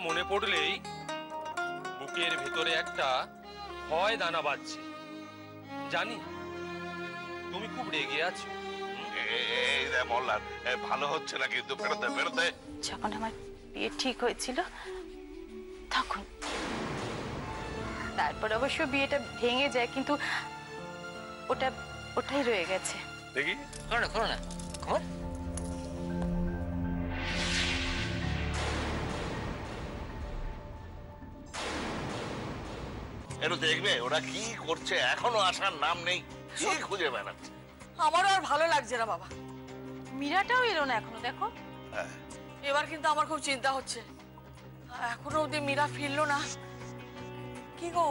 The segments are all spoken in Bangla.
মনে পড়লেই বুকের ভেতরে একটা ভয় দানা বাজছে। জানি তুমি খুব রেগে আছো। এই রে মল্লার, ভালো হচ্ছে না কিন্তু। ফেরতে ফেরতে যখন আমার বিয়ে ঠিক হয়েছিল তখন, তারপর অবশ্য বিয়েটা ভেঙে যায়, কিন্তু ওটাই রয়ে গেছে। দেখি করো না কমল। একটু দেখবে ওরা কি করছে, এখনো আসার নাম নেই, কি খুঁজে বেড়াচ্ছে। আমারও আর ভালো লাগছে না বাবা। মীরাটাও এলো না এখনো, দেখো। এবার কিন্তু আমার খুব চিন্তা হচ্ছে, এখনো অব্দি মীরা ফিরলো না। কি গো,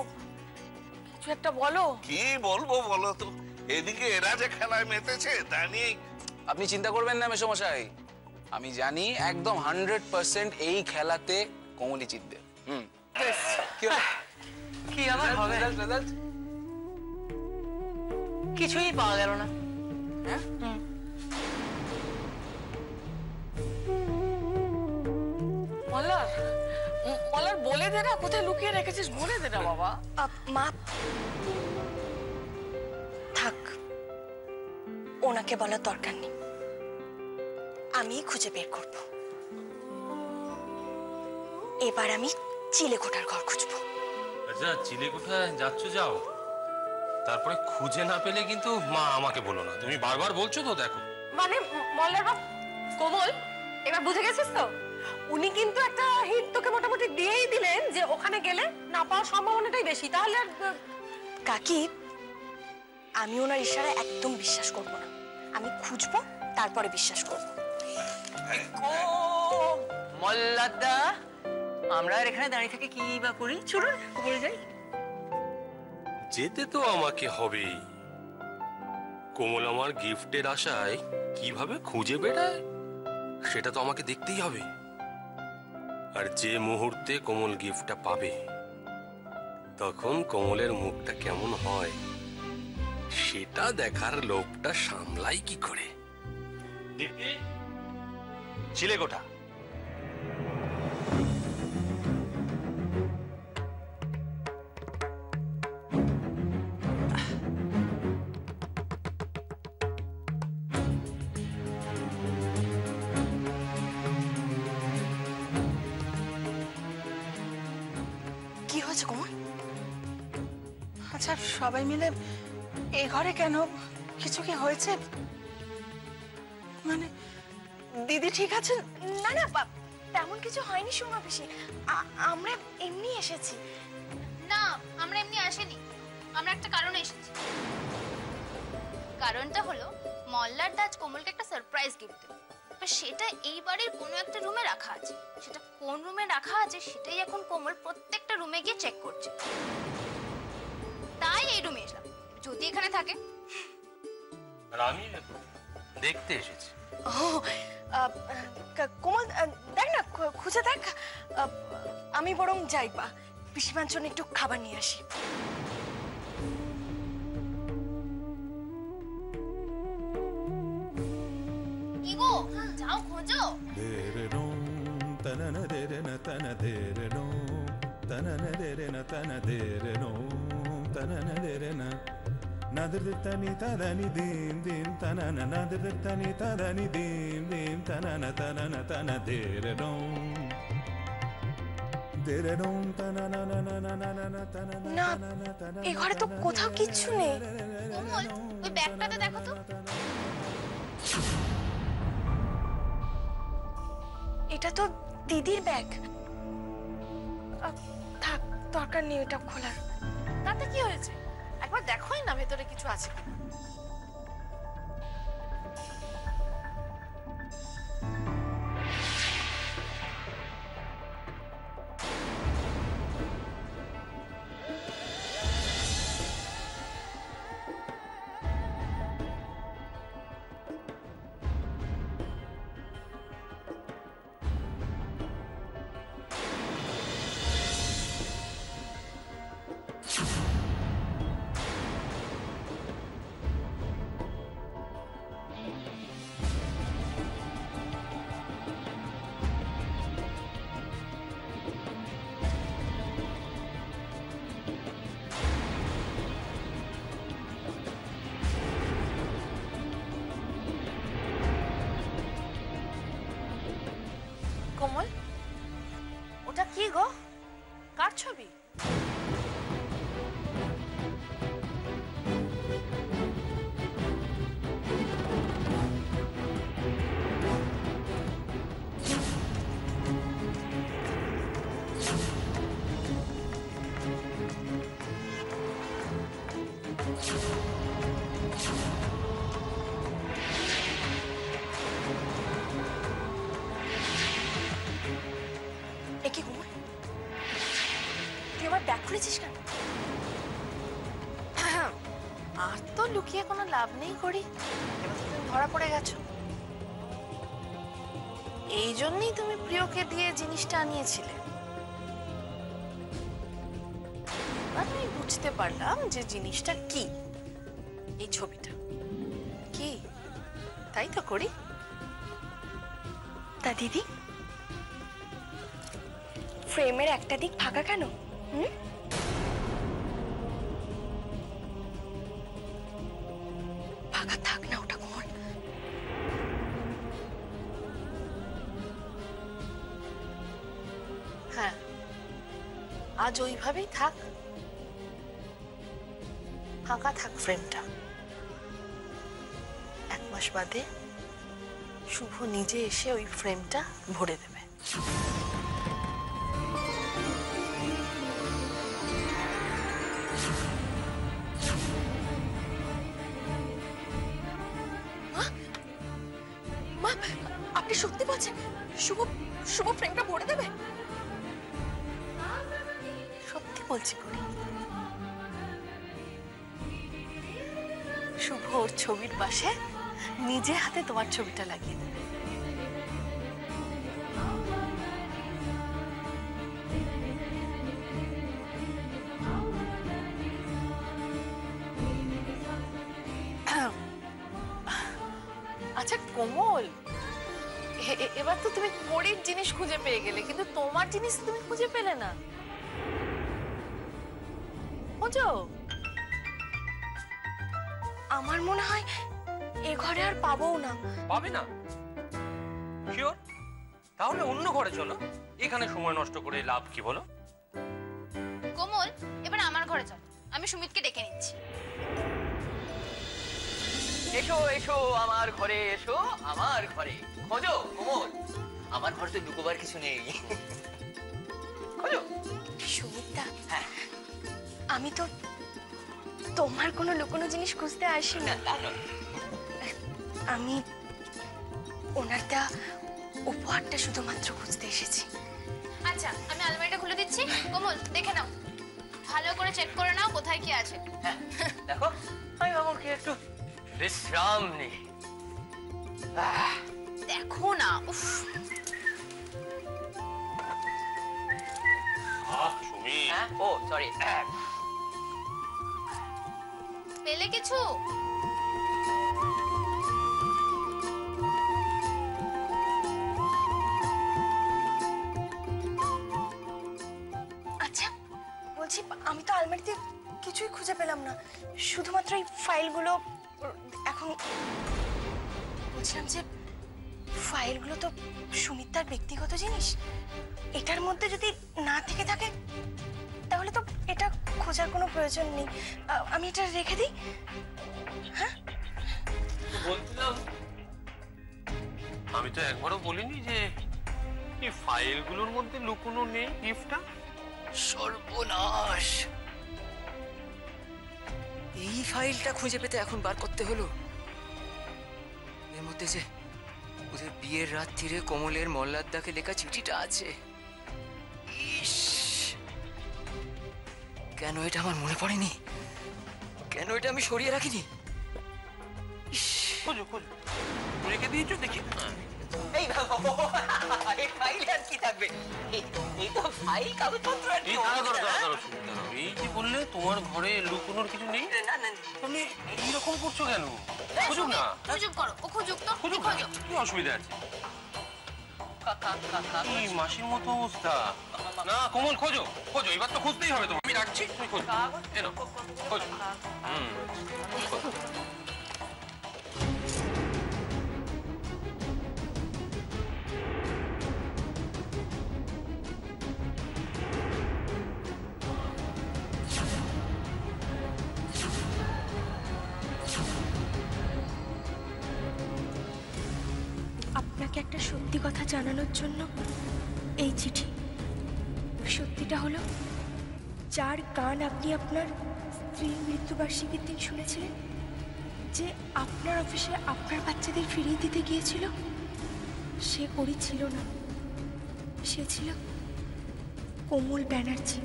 কিছু একটা বলো। কি বলবো বলো তো, এদিকে এরা যে খেলায় মেতেছে তা নিয়ে। আপনি চিন্তা করবেন না মেসোমশাই, আমি জানি একদম 100% এই খেলাতে কমলই জিতবে। কি আবার হবে? কিছুই পাওয়া গেল না। মল্লার, মল্লার বলে দে না কোথায় লুকিয়ে রেখেছিস, বলে দে না বাবা। মা থাক, ওনাকে বলার দরকার নেই, আমি খুঁজে বের করব। এবার আমি চিলেকোঠার ঘর খুঁজবো। আচ্ছা, চিলেকোঠায় যাচ্ছ যাও, তারপরে খুঁজে না পেলে কিন্তু মা আমাকে বলো না। তুমি বারবার বলছো তো, দেখো। মানে মল্লার বাপ, কোমল এবার বুঝে গেছিস তো? উনি কিন্তু একটা হিট তোকে মোটামুটি দিয়েই দিলেন যে ওখানে গেলে না পাওয়ার সম্ভাবনাটাই বেশি। তাহলে আর কাকি, আমি ওনার ইশারা একদম বিশ্বাস করব না, আমি খুঁজবো তারপরে বিশ্বাস করব। মল্লাদা, আমরা আর এখানে দাঁড়িয়ে থেকে কি বা করি? চলুন বলে যাই। যেতে তো আমাকে হবেই। কোমল আমার গিফটের আশায় কিভাবে খুঁজে বেড়ায় সেটা তো আমাকে দেখতেই হবে। আর যে মুহূর্তে কোমল গিফটটা পাবে, তখন কোমলের মুখটা কেমন হয় সেটা দেখার লোভটা সামলাই কি করে। চিলেকোঠা। কি হয়েছে কোমল? আচ্ছা, সবাই মিলে এই ঘরে কেন? কিছু কি হয়েছে? মানে দিদি ঠিক আছে? না না, তেমন কিছু হয়নি সোমা পিসি, আমরা এমনি এসেছি। না, আমরা এমনি আসিনি, আমরা একটা কারণে এসেছি। কারণটা হলো মল্লার দাজ কোমলকে একটা সারপ্রাইজ গিফট দেবে। সেটা এই বাড়ির কোনো একটা রুমে রাখা আছে। সেটা কোন রুমে রাখা আছে সেটাই এখন কোমল প্রত্যেকটা রুমে গিয়ে চেক করছে। তাই এই রুমে এলাম, যদি এখানে থাকে। আর আমি দেখতে এসেছি। কোমল দেখ না, খুঁজে দেখ। আমি বরং যাই, পিসিমার জন্য একটু খাবার নিয়ে আসি। কি গো, যাও খোঁজো। Nadirtani tadani dim dim tanana nadirtani tadani dim dim tanana tanana tana deredon deredon tanana nanana tanana না, এই ঘরে তো কোথাও কিচ্ছু নেই। কোমল, ওই ব্যাগটাতে দেখো তো। এটা তো দিদির ব্যাগ। থাক, দরকার নেই এটা খোলার। তাতে কি হয়েছে? একবার দেখোই না ভেতরে কিছু আছে কিনা। একে ঘুমোয় তুই আমার ব্যাগ খুলেছিস কেন? আর তো লুকিয়ে কোনো লাভ নেই করি, এবার তো তুমি ধরা পড়ে গেছো। এই জন্যই তুমি প্রিয়কে দিয়ে জিনিসটা আনিয়েছিলে। এবার আমি বুঝতে পারলাম যে জিনিসটা কি। এই ছবিটা কি, তাই তো করি। তা দিদি, ফ্রেমের একটা দিক ফাঁকা কেন? ফাঁকা থাক না ওটা কোমল। হ্যাঁ, আজ ওইভাবেই থাক, ফাঁকা থাক ফ্রেমটা। 1 মাস বাদে শুভ নিজে এসে ওই ফ্রেমটা ভরে দেবে। মা, আপনি সত্যি বলছেন শুভ শুভ ফ্রেমটা ভরে দেবে? সত্যি বলছি করি। শুভ ওর ছবির পাশে নিজে হাতে তোমার ছবিটা লাগিয়ে দেবে। আচ্ছা কোমল, এবার তো তুমি পরীর জিনিস খুঁজে পেয়ে গেলে, কিন্তু তোমার জিনিস তুমি খুঁজে পেলে না। খোঁজো। আমার মনে হয় এ ঘরে আর পাবোও না। পাবে না? শিওর? তাহলে অন্য ঘরে চলো, এখানে সময় নষ্ট করে লাভ কি বলো? কোমল, এবার আমার ঘরে চল, আমি সুমিতকে ডেকে নিচ্ছি। এসো এসো আমার ঘরে, এসো আমার ঘরে। খোঁজো কোমল, আমার ঘরে তো লুকোবার কিছু নেই। খোঁজো। সুমিতা, হ্যাঁ, আমি তো তোমার কোনো লুকোনো জিনিস খুঁজতে আসি না। তা নয়। আমি ওনার দেওয়া উপহারটা শুধুমাত্র খুঁজতে এসেছি। আচ্ছা, আমি আলমারিটা খুলে দিচ্ছি, কোমল দেখে নাও, ভালো করে চেক করে নাও কোথায় কি আছে। হ্যাঁ, দেখো আমি ভাবো কি একটু বিশ্রাম নেই। দেখো না, উফ। সুমি, হ্যাঁ, ও সরি। পেলে কিছু? আচ্ছা বলছি, আমি তো আলমারিতে কিছুই খুঁজে পেলাম না, শুধুমাত্র এই ফাইলগুলো। এখন বলছিলাম যে ফাইলগুলো তো সুমিতার ব্যক্তিগত জিনিস, এটার মধ্যে যদি না থেকে থাকে তাহলে তো এটা খোঁজার কোনো প্রয়োজন নেই। আমি এটা রেখে দিই। হ্যাঁ, বলছিলাম আমি তো একবারও বলিনি যে এই ফাইলগুলোর মধ্যে লুকোনো নেই গিফটটা। সর্বনাশ, এই ফাইলটা খুঁজে পেতে এখন বার করতে হলো। এর মধ্যে যে ওদের বিয়ের রাত্রিরে কোমলের মল্লারদাকে লেখা চিঠিটা আছে। ইস, কেন এটা আমার মনে পড়েনি? কেন এটা আমি সরিয়ে রাখিনি? ইস, খোঁজো খোঁজো, রেখে দিয়েছো দেখি। এই বাবা, এই ফাইল আর কি থাকবে? এই তো ফাইল, কাগজপত্র আর কি। এই দাঁড়াও, দাঁড়াও, দাঁড়াও, দাঁড়াও, সুমি, দাঁড়াও। এই যে বললে তোমার ঘরে লুকোনোর কিছু নেই, না না, তুমি এইরকম করছো কেন? খুঁজুক না, খুঁজুক করো, ও খুঁজুক তো, খুঁজুক না, খোঁজো। কি অসুবিধা আছে? এই মাসির মতো অবস্থা। না কোমল, খোঁজো খোঁজো, এবার তো খুঁজতেই হবে তোমার। আমি রাখছি, তুমি খোঁজো। এনো খোঁজো। খোঁজো। আপনাকে একটা সত্যি কথা জানানোর জন্য এই চিঠি। সত্যিটা হলো, যার গান আপনি আপনার স্ত্রীর মৃত্যুবার্ষিকীর দিন শুনেছিলেন যে আপনার অফিসে আপনার বাচ্চাদের ফিরিয়ে দিতে গিয়েছিল সে পরি ছিল না, সে ছিল কোমল ব্যানার্জি,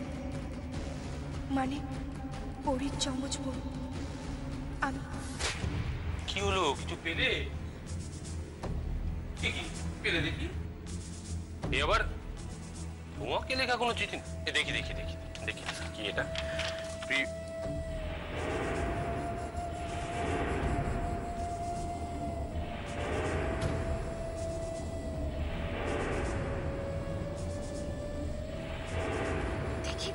মানে পরির যমজ বোন। আমি কি হলো, কিছু পেলে? কি পেলে দেখি? এবার তোমাকে লেখা কোনো চিঠি? দেখি দেখি দেখি দেখি কি এটা? দেখি,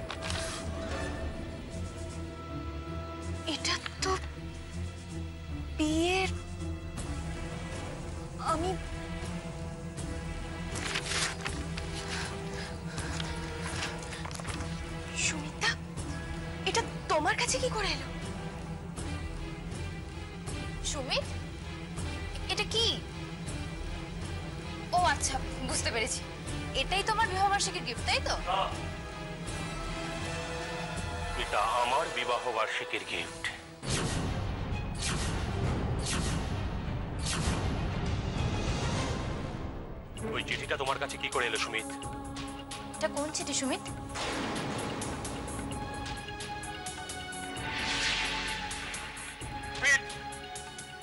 এটা তো বিয়ের। আমি সুমিতা, এটা তোমার কাছে কি করে এলো? সুমিত, এটা কি? ও আচ্ছা, বুঝতে পেরেছি, এটাই তোমার বিবাহবার্ষিকীর গিফট, তাই তো? এটা আমার বিবাহ বার্ষিকীর গিফট। ওই চিঠিটা তোমার কাছে কি করে এলো সুমিত? এটা কোন চিঠি সুমিত?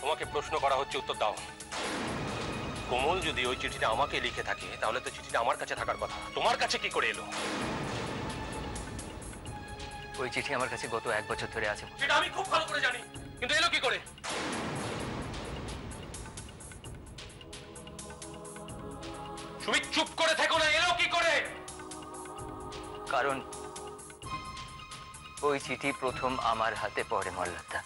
তোমাকে প্রশ্ন করা হচ্ছে, উত্তর দাও। কোমল যদি ওই চিঠিটা আমাকে লিখে থাকে তাহলে তো চিঠিটা আমার কাছে থাকার কথা, তোমার কাছে কি করে এলো? ওই চিঠি আমার কাছে গত 1 বছর ধরে আছে। সেটা আমি খুব ভালো করে জানি, কিন্তু এলো কি করে? সুমিত চুপ করে থেকো না, এলো কি করে? কারণ ওই চিঠি প্রথম আমার হাতে পড়ে মল্লারদা।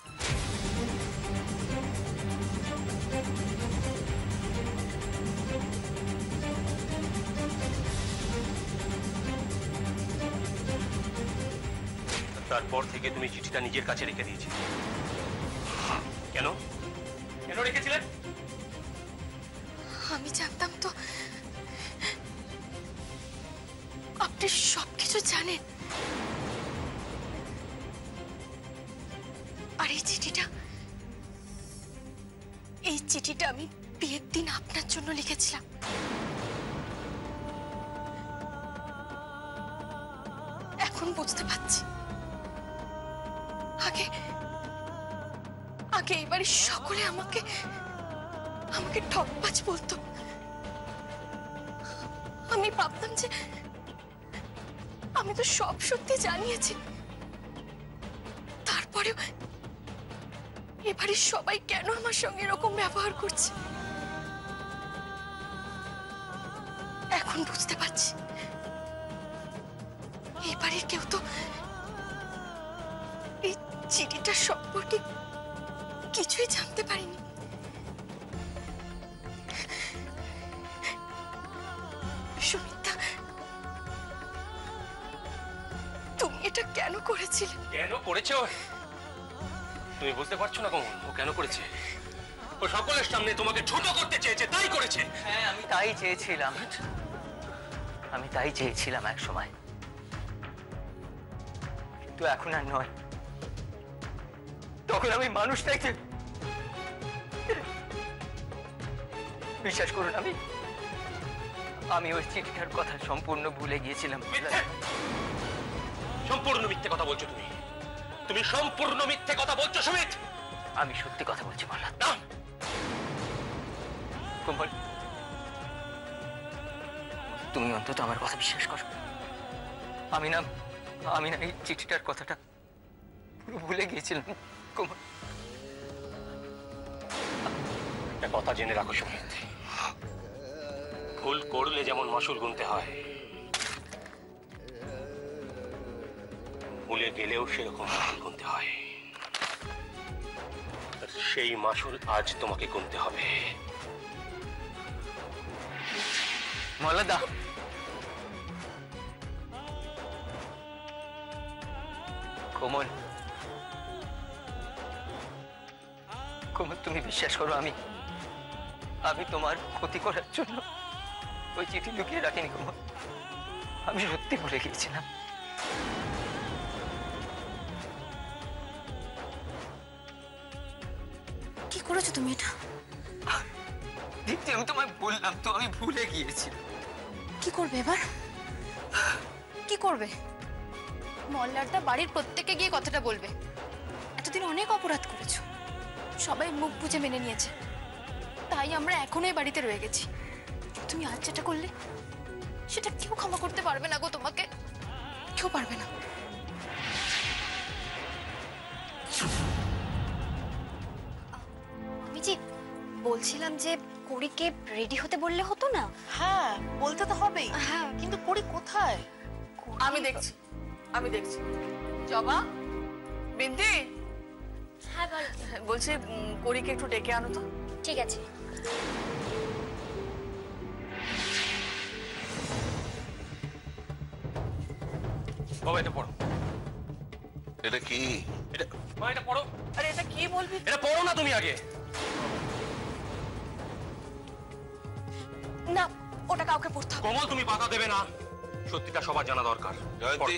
তারপর থেকে তুমি চিঠিটা নিজের কাছে রেখে দিয়েছি। কেন কেন রেখেছিলে? আমি জানতাম তো আপনি সবকিছু জানেন। আর এই চিঠিটা আমি বিয়ের দিন আপনার জন্য লিখেছিলাম। এখন বুঝতে পারছি, আগে এই বাড়ির সকলে আমাকে ঠকবাজ বলতো। আমি ভাবতাম যে আমি তো সব সত্যি জানিয়েছি, তারপরেও এবারে সবাই কেন আমার সঙ্গে এরকম ব্যবহার করছে এখন বুঝতে পারছি। এই বাড়ির কেউ তো এই চিঠিটা সম্পর্কে কিছুই জানতে পারিনি। সুমিতা, তুমি এটা কেন করেছিলে? কেন করেছো? তুমি বুঝতে পারছো না কোমল, ও কেন করেছে? ও সকলের সামনে তোমাকে ছোট করতে চেয়েছে, তাই করেছে। হ্যাঁ, আমি তাই চেয়েছিলাম এক সময়, কিন্তু এখন আর নয়। তখন আমি মানুষটাকে, বিশ্বাস করুন, আমি ওই চিঠিটার কথা সম্পূর্ণ ভুলে গিয়েছিলাম। সম্পূর্ণ মিথ্যে কথা বলছো তুমি, তুমি সম্পূর্ণ মিথ্যে কথা বলছো সুমিত। আমি সত্যি কথা বলছি মল্লার। না কোমল, তুমি অন্তত আমার কথা বিশ্বাস করো। আমি না এই চিঠিটার কথাটা পুরো ভুলে গিয়েছিলাম কোমল। একটা কথা জেনে রাখো সুমিত, ভুল করলে যেমন মাসুল গুনতে হয়, ভুলে গেলেও সেরকম মাসুল গুনতে হয়। আর সেই মাসুল আজ তোমাকে গুনতে হবে। মল্লারদা, কোমল, তুমি বিশ্বাস করো, আমি তোমার ক্ষতি করার জন্য ওই চিঠি লুকিয়ে রাখিনি কোমল। আমি সত্যি ভুলে গিয়েছিলাম। করেছো তুমি এটা? দীপ্তি, আমি তোমায় বললাম তো, আমি ভুলে গিয়েছি। কি করবে এবার? কি করবে? মল্লারদা বাড়ির প্রত্যেকে গিয়ে কথাটা বলবে এতদিন অনেক অপরাধ করেছো, সবাই মুখ বুজে মেনে নিয়েছে, তাই আমরা এখনো এই বাড়িতে রয়ে গেছি। তুমি আজ যেটা করলে সেটা কেউ ক্ষমা করতে পারবে না গো, তোমাকে কেউ পারবে না। মিজি, বলছিলাম যে কড়িকে রেডি হতে বললে হতো না? হ্যাঁ, বলতে তো হবেই। হ্যাঁ, কিন্তু করি কোথায়? আমি দেখছি, আমি দেখছি। জবা, বিন্দি, হ্যাঁ বল। বলছি করিকে একটু ডেকে আনো তো। ঠিক আছে। বাবা এটা পড়ো। এটা কি? এটা মা, এটা পড়ো। আরে এটা কি বলবি? এটা পড়ো না তুমি আগে। না, ওটা কাউকে পড়তে হবে। কমল তুমি বাধা দেবে না, সত্যিটা সবার জানা দরকার। জয়ন্তী,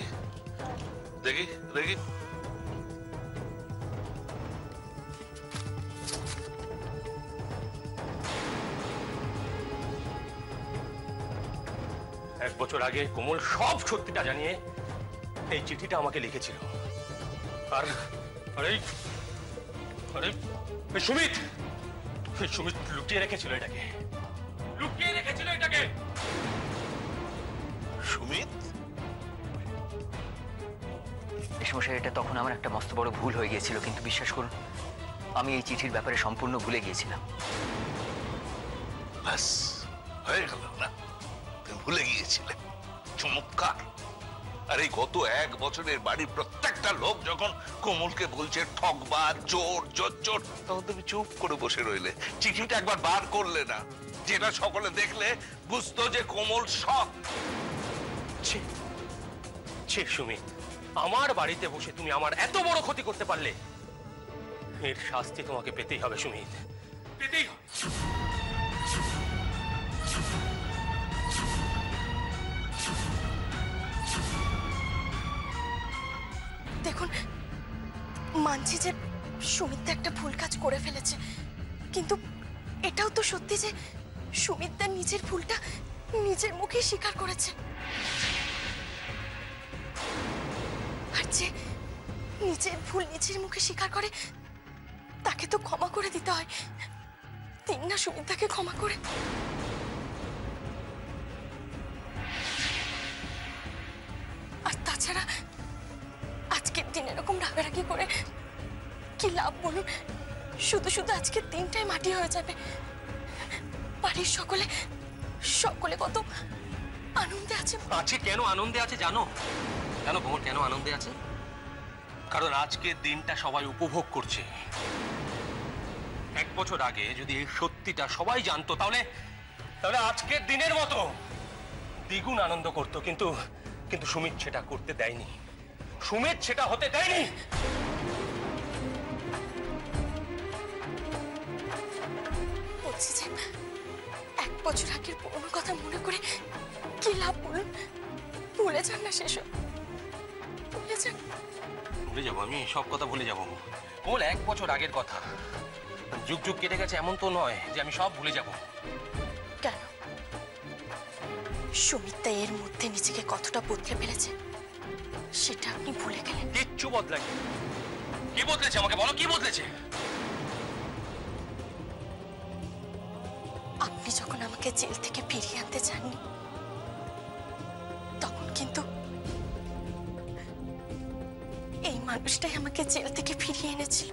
দেখি দেখি। এক বছর আগে কোমল সব সত্যিটা জানিয়ে এই চিঠিটা আমাকে লিখেছিল। আর আরে আরে এই সুমিত লুকিয়ে রেখেছিল এটাকে, লুকিয়ে রেখেছিল এটাকে। সুমিত? মেশমশাই, এটা তখন আমার একটা মস্ত বড় ভুল হয়ে গিয়েছিল, কিন্তু বিশ্বাস করুন আমি এই চিঠির ব্যাপারে সম্পূর্ণ ভুলে গিয়েছিলাম। ব্যাস হয়ে গেল না? তুমি ভুলে গিয়েছিলে? চমৎকার। আর এই গত এক বছরের বাড়ির প্রত্যেকটা লোক যখন কোমলকে বলছে ঠকবাজ, চোর চোর, তখন তুমি চুপ করে বসে রইলে, চিঠিটা একবার বার করলে না, যেটা সকলে দেখলে বুঝতো যে কোমল সৎ। ছি সুমিত, আমার বাড়িতে বসে তুমি আমার এত বড় ক্ষতি করতে পারলে, এর শাস্তি তোমাকে পেতেই হবে সুমিত, পেতেই হবে। দেখুন, মানছি যে সুমিত্রা একটা ভুল কাজ করে ফেলেছে, কিন্তু এটাও তো সত্যি যে সুমিত্রা নিজের ভুলটা নিজের মুখে স্বীকার করেছে। আর যে নিজের ভুল নিজের মুখে স্বীকার করে তাকে তো ক্ষমা করে দিতে হয়। দিন না সুমিত্রাকে ক্ষমা করে। আর তাছাড়া আজকের দিন এরকম রাগারাগি করে কি লাভ বলুন? শুধু শুধু আজকের দিনটাই মাটি হয়ে যাবে। বাড়ির সকলে কত আনন্দে আছে। কেন আনন্দে আছে জানো? জানো কোমল কেন আনন্দে আছে? কারণ আজকের দিনটা সবাই উপভোগ করছে। এক বছর আগে যদি এই সত্যিটা সবাই জানতো, তাহলে আজকের দিনের মতো দ্বিগুণ আনন্দ করতো। কিন্তু সুমিত সেটা করতে দেয়নি, সুমিত সেটা হতে দেয়নি। বলছি যে এক বছর আগের পুরোনো কথা মনে করে কি লাভ বলুন? ভুলে যান না সেসব, ভুলে যান। ভুলে যাবো? আমি সব কথা ভুলে যাবো কোমল? এক বছর আগের কথা, যুগ যুগ কেটে গেছে, এমন তো নয় যে আমি সব ভুলে যাব। কেন? সুমিত্রা এর মধ্যে নিজেকে কতটা বদলে ফেলেছে সেটা আপনি ভুলে গেলেন? কিচ্ছু বদলায়নি। কি বদলেছে আমাকে বলো, কি বদলেছে? আপনি যখন আমাকে জেল থেকে ফিরিয়ে আনতে চাননি, তখন কিন্তু এই মানুষটাই আমাকে জেল থেকে ফিরিয়ে এনেছিল।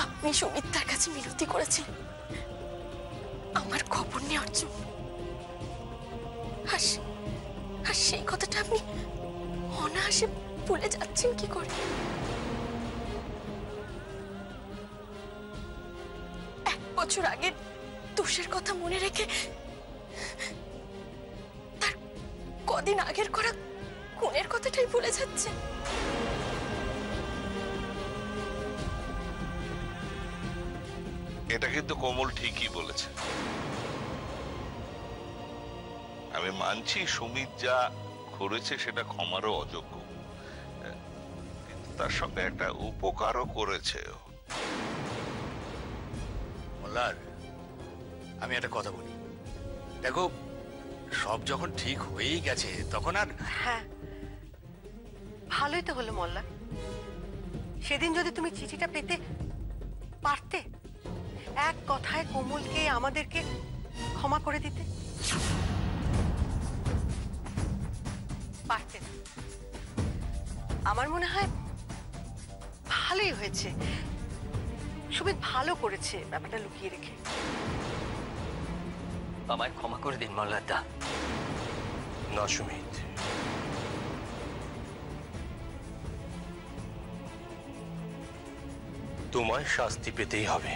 আপনি সুমিত্রার কাছে মিনতি করেছিলেন আমার খবর নেওয়ার জন্য। আর সেই কথাটা আপনি অনায়াসে ভুলে যাচ্ছেন কি করে? এক বছর আগের দোষের কথা মনে রেখে তার কদিন আগের করা খুনের কথাটাই ভুলে যাচ্ছে। এটা কিন্তু কোমল ঠিকই বলেছে। আমি মানছি সুমিত যা করেছে সেটা ক্ষমারও অযোগ্য, তার সঙ্গে একটা উপকারও করেছে ও। মোল্লার, আমি একটা কথা বলি। দেখো, সব যখন ঠিক হয়েই গেছে তখন আর হ্যাঁ, ভালোই তো হলো মোল্লা। সেদিন যদি তুমি চিঠিটা পেতে পারতে, এক কথায় কোমলকে আমাদেরকে ক্ষমা করে দিতে পারতে না। আমার মনে হয় ভালোই হয়েছে, সুমিত ভালো করেছে ব্যাপারটা লুকিয়ে রেখে। আমায় ক্ষমা করে দিন মল্লারদা। না সুমিত, তোমায় শাস্তি পেতেই হবে।